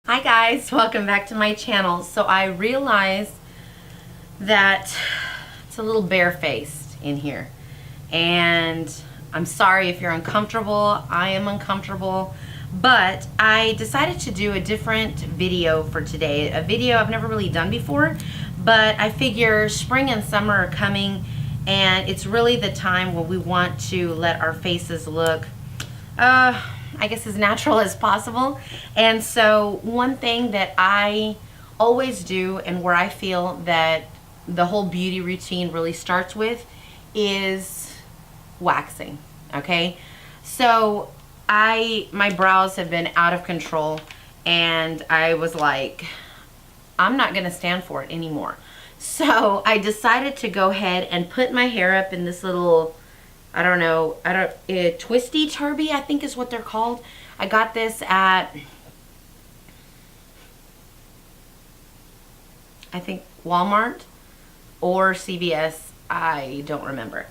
Hi guys, welcome back to my channel. So I realize that it's a little barefaced in here, and I'm sorry if you're uncomfortable. I am uncomfortable, but I decided to do a different video for today, a video I've never really done before, but I figure spring and summer are coming, and it's really the time when we want to let our faces look I guess as natural as possible. And so one thing that I always do, and where I feel that the whole beauty routine really starts with, is waxing. Okay, so my brows have been out of control, and I was like, I'm not gonna stand for it anymore. So I decided to go ahead and put my hair up in this little, twisty turby, I think is what they're called. I got this at, I think, Walmart or CVS. I don't remember.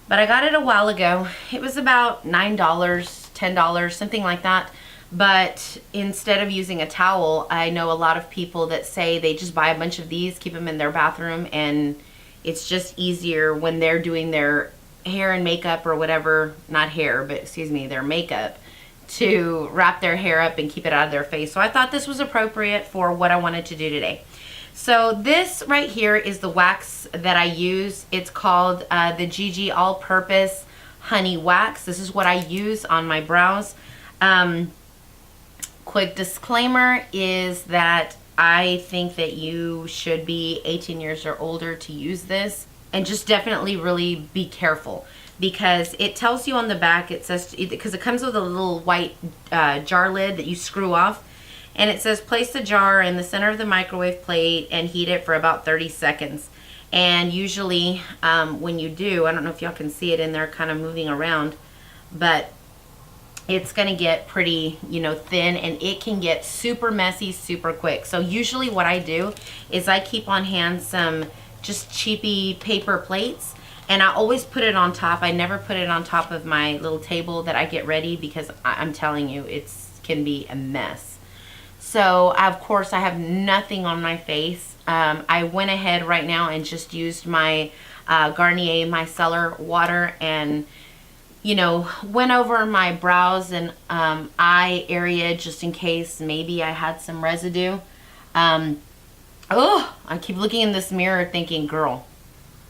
But I got it a while ago. It was about $9, $10, something like that. But instead of using a towel, I know a lot of people that say they just buy a bunch of these, keep them in their bathroom, and it's just easier when they're doing their hair and makeup or whatever, not hair, but excuse me, their makeup, to wrap their hair up and keep it out of their face. So I thought this was appropriate for what I wanted to do today. So this right here is the wax that I use. It's called the GG All-Purpose Honey Wax. This is what I use on my brows. Quick disclaimer is that I think that you should be 18 years or older to use this. And just definitely really be careful, because it tells you on the back, it says, because it comes with a little white jar lid that you screw off, and it says place the jar in the center of the microwave plate and heat it for about 30 seconds. And usually when you do, I don't know if y'all can see it in there kind of moving around, but it's going to get pretty, thin, and it can get super messy super quick. So usually what I do is I keep on hand some just cheapy paper plates, and I always put it on top. I never put it on top of my little table that I get ready, because I'm telling you, it can be a mess. So of course I have nothing on my face. I went ahead right now and just used my Garnier Micellar water, and went over my brows and eye area just in case maybe I had some residue. I keep looking in this mirror thinking, girl,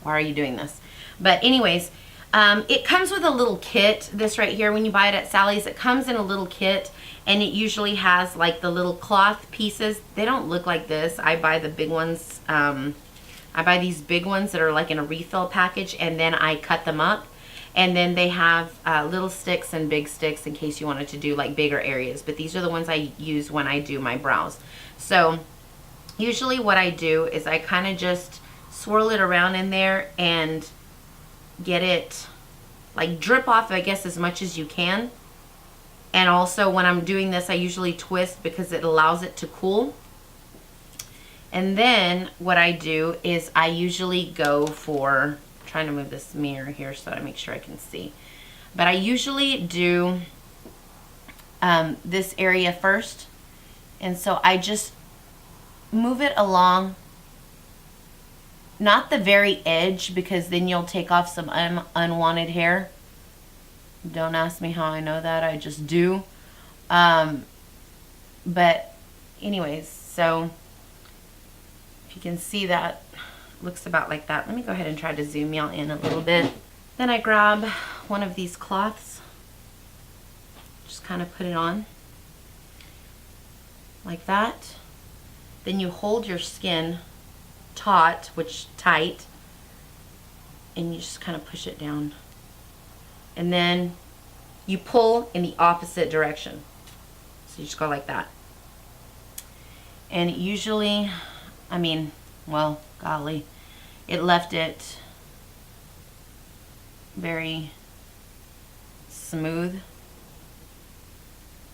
why are you doing this? But anyways, it comes with a little kit. This right here, when you buy it at Sally's, it comes in a little kit, and it usually has like the little cloth pieces. They don't look like this. I buy the big ones. I buy these big ones that are like in a refill package, and then I cut them up. And then they have little sticks and big sticks in case you wanted to do like bigger areas. But these are the ones I use when I do my brows. So usually what I do is I kind of just swirl it around in there and get it like drip off, I guess, as much as you can. And also when I'm doing this, I usually twist because it allows it to cool. And then what I do is I usually go for, I'm trying to move this mirror here so I make sure I can see. But I usually do this area first. And so I just move it along, not the very edge, because then you'll take off some unwanted hair. Don't ask me how I know that, I just do. But anyways, so if you can see, that looks about like that. Let me go ahead and try to zoom y'all in a little bit. Then I grab one of these cloths, just kind of put it on like that. Then you hold your skin taut, tight, and you just kind of push it down. And then you pull in the opposite direction. So you just go like that. And usually, well, golly, it left it very smooth.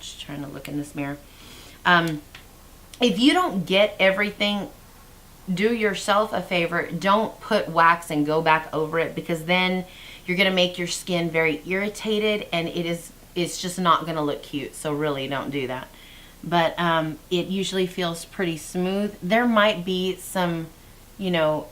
Just trying to look in this mirror. If you don't get everything, do yourself a favor. Don't put wax and go back over it, because then you're going to make your skin very irritated, and it's just not going to look cute. So really don't do that. but it usually feels pretty smooth. There might be some, you know,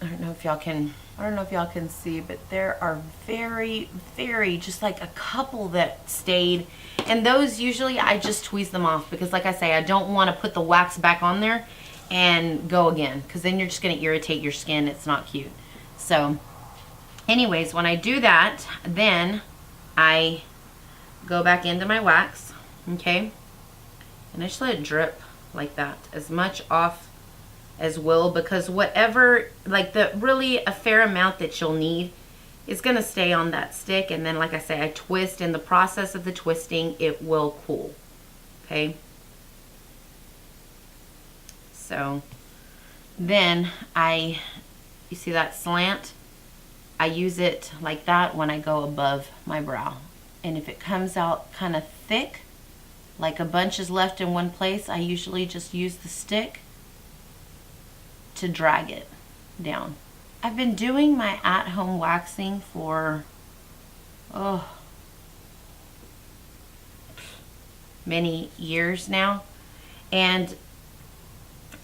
I don't know if y'all can see, but there are very, very, just like a couple that stayed. And those usually I just tweeze them off because, like I say, I don't want to put the wax back on there and go again, because then you're just going to irritate your skin. It's not cute. So anyways, when I do that, then I go back into my wax, okay? And I just let it drip like that, as much off as will, because whatever, like really a fair amount that you'll need is going to stay on that stick. And then, like I say, I twist. In the process of the twisting, it will cool, okay? So then you see that slant? I use it like that when I go above my brow. And if it comes out kind of thick, like a bunch is left in one place, I usually just use the stick to drag it down. I've been doing my at-home waxing for, many years now. And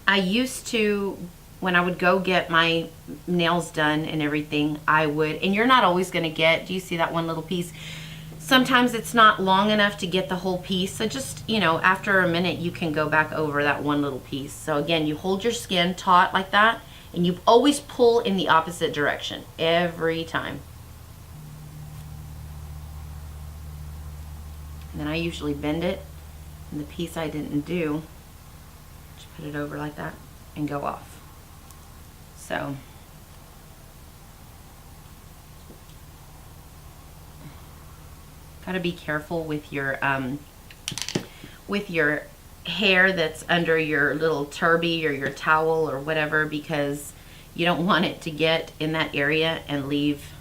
I used to, when I would go get my nails done and everything, and you're not always going to get, do you see that one little piece? Sometimes it's not long enough to get the whole piece. So just, after a minute, you can go back over that one little piece. So again, you hold your skin taut like that, and you always pull in the opposite direction every time. And then I usually bend it, and the piece I didn't do, just put it over like that and go off. So gotta be careful with your hair that's under your little turby or your towel or whatever, because you don't want it to get in that area and leave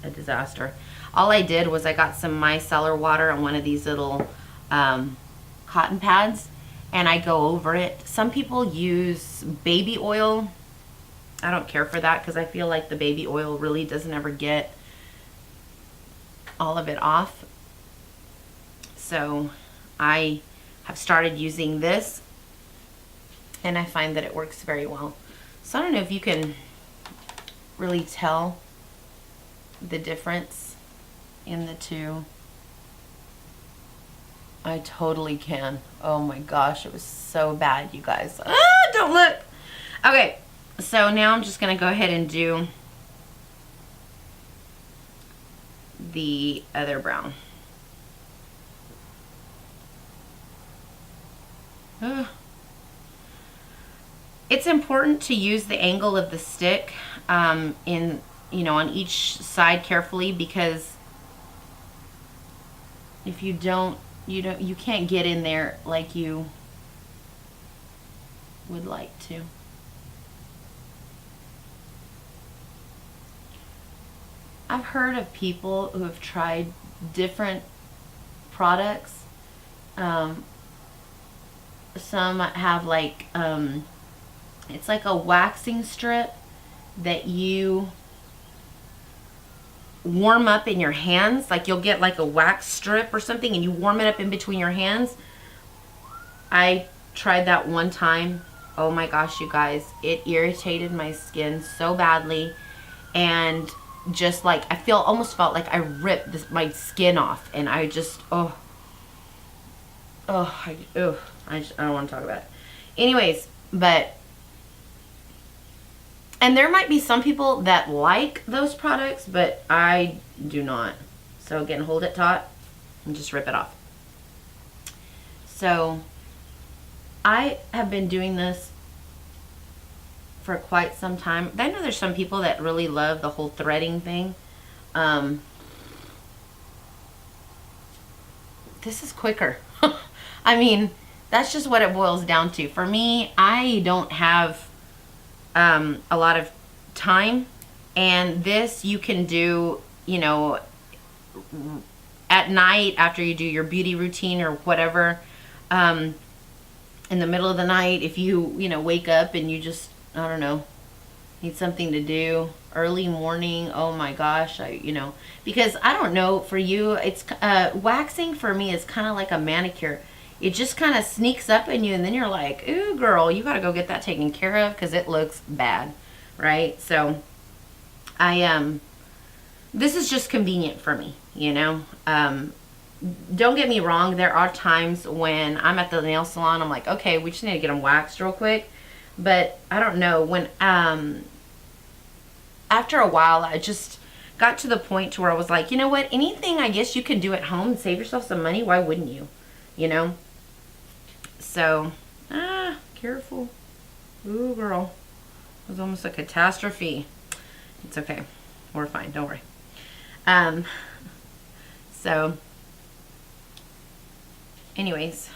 a disaster. All I did was I got some micellar water on one of these little cotton pads, and I go over it. Some people use baby oil. I don't care for that because I feel like the baby oil really doesn't ever get all of it off. So I have started using this, and I find that it works very well. So I don't know if you can really tell the difference in the two. I totally can. Oh my gosh, it was so bad, you guys. Don't look. Okay, so now I'm just gonna go ahead and do the other brown. It's important to use the angle of the stick on each side carefully, because if you don't, you can't get in there like you would like to. I've heard of people who have tried different products. Some have like, it's like a waxing strip that you warm up in your hands. Like you'll get like a wax strip or something and you warm it up in between your hands. I tried that one time. Oh my gosh, you guys, it irritated my skin so badly, and just like I almost felt like I ripped my skin off, and I just I don't want to talk about it. Anyways, and there might be some people that like those products, but I do not. So again, hold it taut and just rip it off. So I have been doing this for quite some time. I know there's some people that really love the whole threading thing. This is quicker. I mean, that's just what it boils down to. For me, I don't have a lot of time, and this you can do, at night after you do your beauty routine or whatever, in the middle of the night, if you wake up and you just, I don't know, need something to do. Early morning, oh my gosh, because I don't know, for you, it's waxing for me is kind of like a manicure. it just kind of sneaks up in you, and then you're like, ooh, girl, you got to go get that taken care of because it looks bad, right? So this is just convenient for me, you know. Don't get me wrong, there are times when I'm at the nail salon, I'm like, okay, we just need to get them waxed real quick. But I don't know, when after a while, I just got to the point to where I was like, you know what, anything I guess you can do at home and save yourself some money, why wouldn't you? You know? So, careful. Ooh, girl. It was almost a catastrophe. It's okay. We're fine. Don't worry. So, anyways.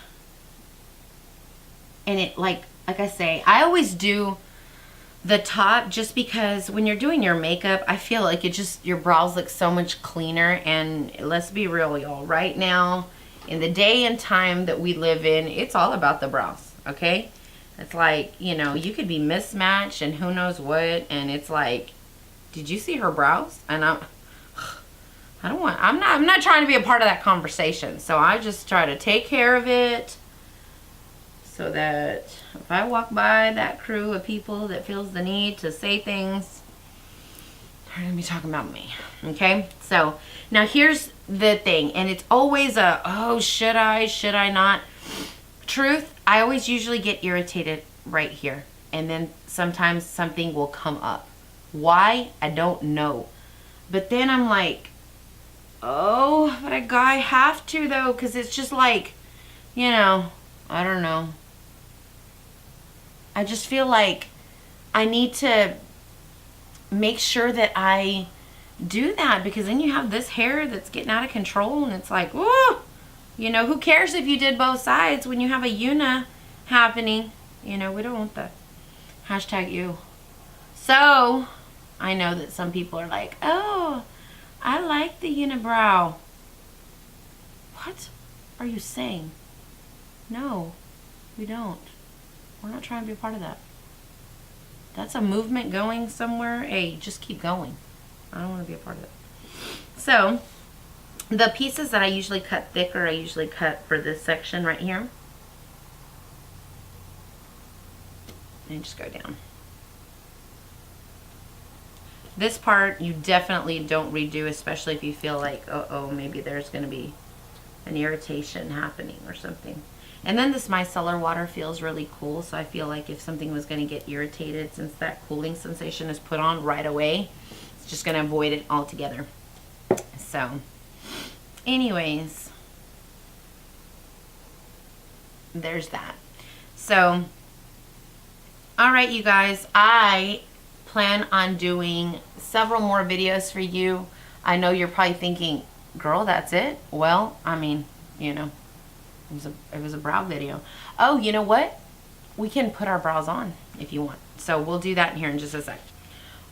And it, like I say, I always do the top just because when you're doing your makeup, I feel like it just, your brows look so much cleaner. And let's be real, y'all. Right now, in the day and time that we live in, it's all about the brows, okay? It's like, you know, you could be mismatched and who knows what, and it's like, did you see her brows? And I'm not trying to be a part of that conversation. So I just try to take care of it so that if I walk by that crew of people that feels the need to say things, they're going to be talking about me, okay? So now here's the thing, and it's always a, oh, should I not? Truth, I always usually get irritated right here, and then sometimes something will come up. Why? I don't know. But then I'm like, oh, but I have to though, because it's just like, you know, I don't know. I just feel like I need to make sure that I do that, because then you have this hair that's getting out of control, and it's like, whoa, you know, who cares if you did both sides when you have a una happening? You know, we don't want the hashtag you. So I know that some people are like, oh, I like the unibrow. What are you saying? No, we don't. We're not trying to be a part of that. That's a movement going somewhere. Hey, just keep going. I don't want to be a part of it. So the pieces that I usually cut thicker, I usually cut for this section right here. And just go down. This part you definitely don't redo, especially if you feel like, oh, maybe there's going to be an irritation happening or something. And then this micellar water feels really cool, so I feel like if something was going to get irritated, since that cooling sensation is put on right away, it's just going to avoid it altogether. So, anyways, there's that. So, all right, you guys, I plan on doing several more videos for you. I know you're probably thinking, girl, that's it? Well, I mean, you know, it was a brow video. Oh, you know what? We can put our brows on if you want. So we'll do that in here in just a sec.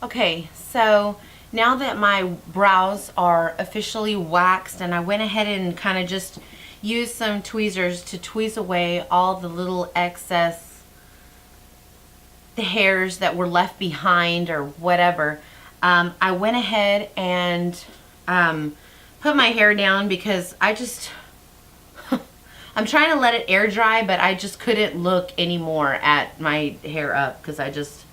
Okay, so now that my brows are officially waxed, and I went ahead and kind of just used some tweezers to tweeze away all the little excess the hairs that were left behind or whatever, I went ahead and put my hair down because I just I'm trying to let it air dry, but I just couldn't look anymore at my hair up because I just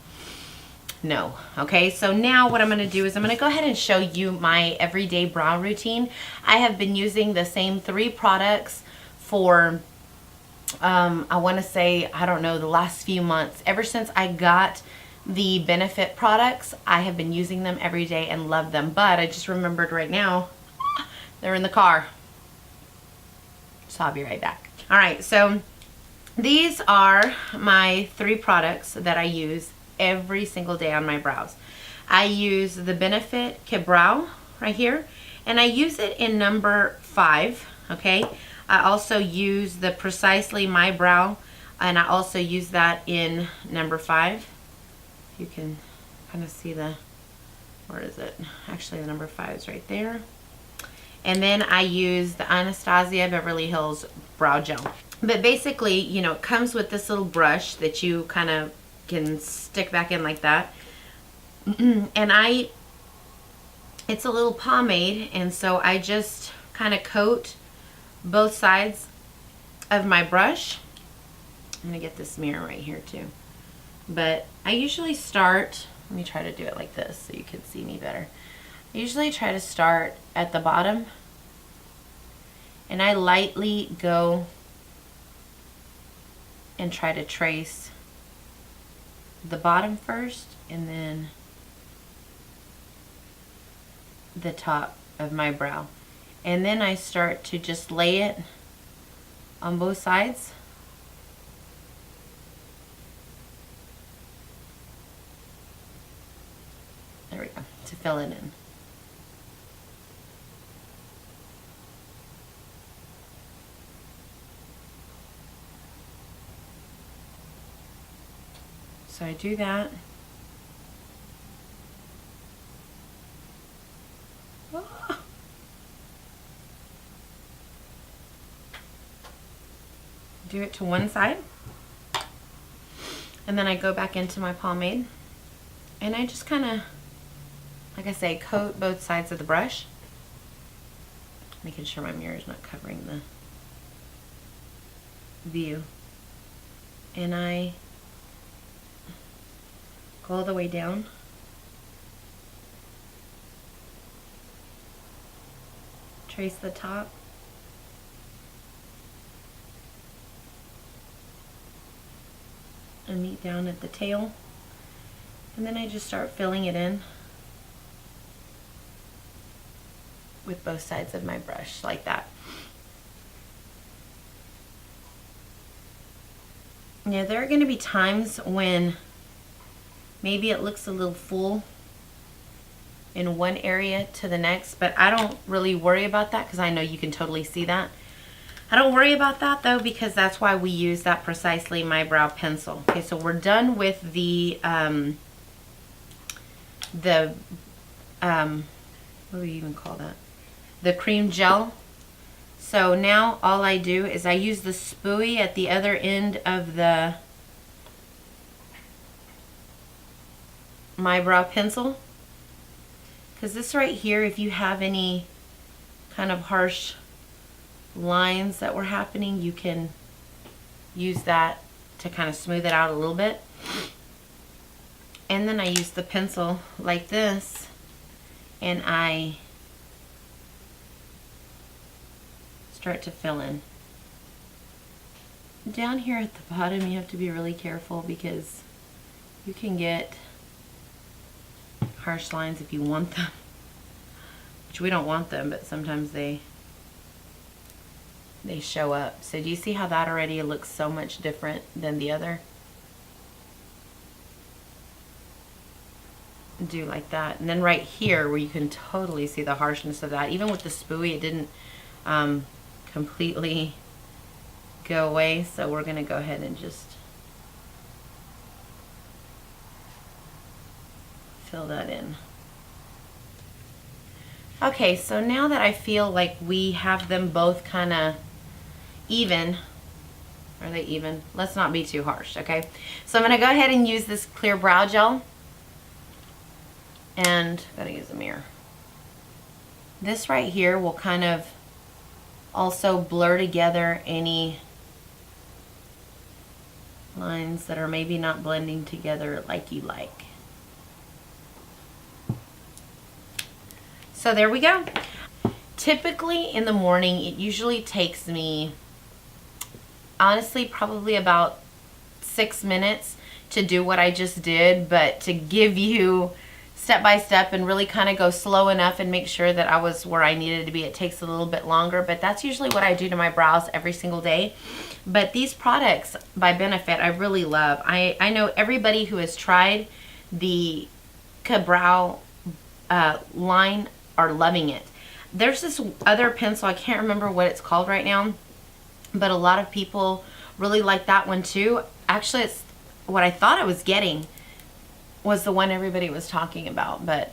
no. Okay, so now what I'm going to do is I'm going to go ahead and show you my everyday brow routine. I have been using the same 3 products for I want to say, I don't know, the last few months. Ever since I got the Benefit products, I have been using them every day and love them. But I just remembered right now, they're in the car. So I'll be right back. All right, so these are my 3 products that I use every single day on my brows. I use the Benefit Ka-Brow right here, and I use it in number 5, okay? I also use the Precisely My Brow, and I also use that in number 5. You can kind of see the, where is it? Actually, the number 5 is right there. And then I use the Anastasia Beverly Hills Brow Gel. But basically, you know, it comes with this little brush that you kind of can stick back in like that. And it's a little pomade, and so I just kind of coat both sides of my brush, I'm gonna get this mirror right here too. But I usually start, let me try to do it like this so you can see me better. I usually try to start at the bottom, and I lightly go and try to trace the bottom first and then the top of my brow. And then I start to just lay it on both sides. There we go, to fill it in. So I do that. Oh. Do it to one side. And then I go back into my pomade. And I just kind of, like I say, coat both sides of the brush. Making sure my mirror is not covering the view. And I go all the way down. Trace the top. And meet down at the tail. And then I just start filling it in with both sides of my brush, like that. Now there are going to be times when maybe it looks a little full in one area to the next, but I don't really worry about that because I know you can totally see that. I don't worry about that though, because that's why we use that Precisely My Brow pencil. Okay, so we're done with the what do we even call that? The cream gel. So now all I do is I use the spoolie at the other end of the My Brow pencil. Because this right here, if you have any kind of harsh lines that were happening, you can use that to kind of smooth it out a little bit. And then I use the pencil like this, and I start to fill in. Down here at the bottom, you have to be really careful because you can get harsh lines if you want them, which we don't want them, but sometimes they show up. So do you see how that already looks so much different than the other? Do like that. And then right here where you can totally see the harshness of that, even with the spoolie, it didn't completely go away. So we're going to go ahead and just fill that in. Okay, so now that I feel like we have them both kind of even, are they even? Let's not be too harsh, okay? So I'm going to go ahead and use this clear brow gel, and gotta use a mirror. This right here will kind of also blur together any lines that are maybe not blending together like you like. So there we go. Typically in the morning, it usually takes me, honestly, probably about 6 minutes to do what I just did, but to give you step by step and really kind of go slow enough and make sure that I was where I needed to be, it takes a little bit longer, but that's usually what I do to my brows every single day. But these products by Benefit, I really love. I know everybody who has tried the Ka-Brow line are loving it. There's this other pencil, I can't remember what it's called right now, but a lot of people really like that one too. Actually, it's what I thought I was getting was the one everybody was talking about, but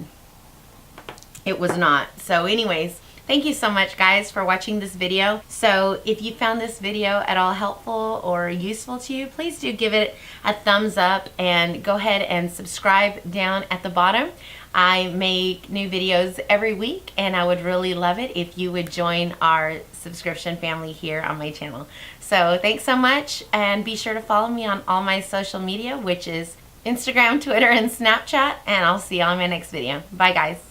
it was not. So anyways, Thank you so much, guys, for watching this video. So if you found this video at all helpful or useful to you, please do give it a thumbs up and go ahead and subscribe down at the bottom. I make new videos every week, and I would really love it if you would join our subscription family here on my channel. So thanks so much, and be sure to follow me on all my social media, which is Instagram, Twitter, and Snapchat, and I'll see you on my next video. Bye, guys.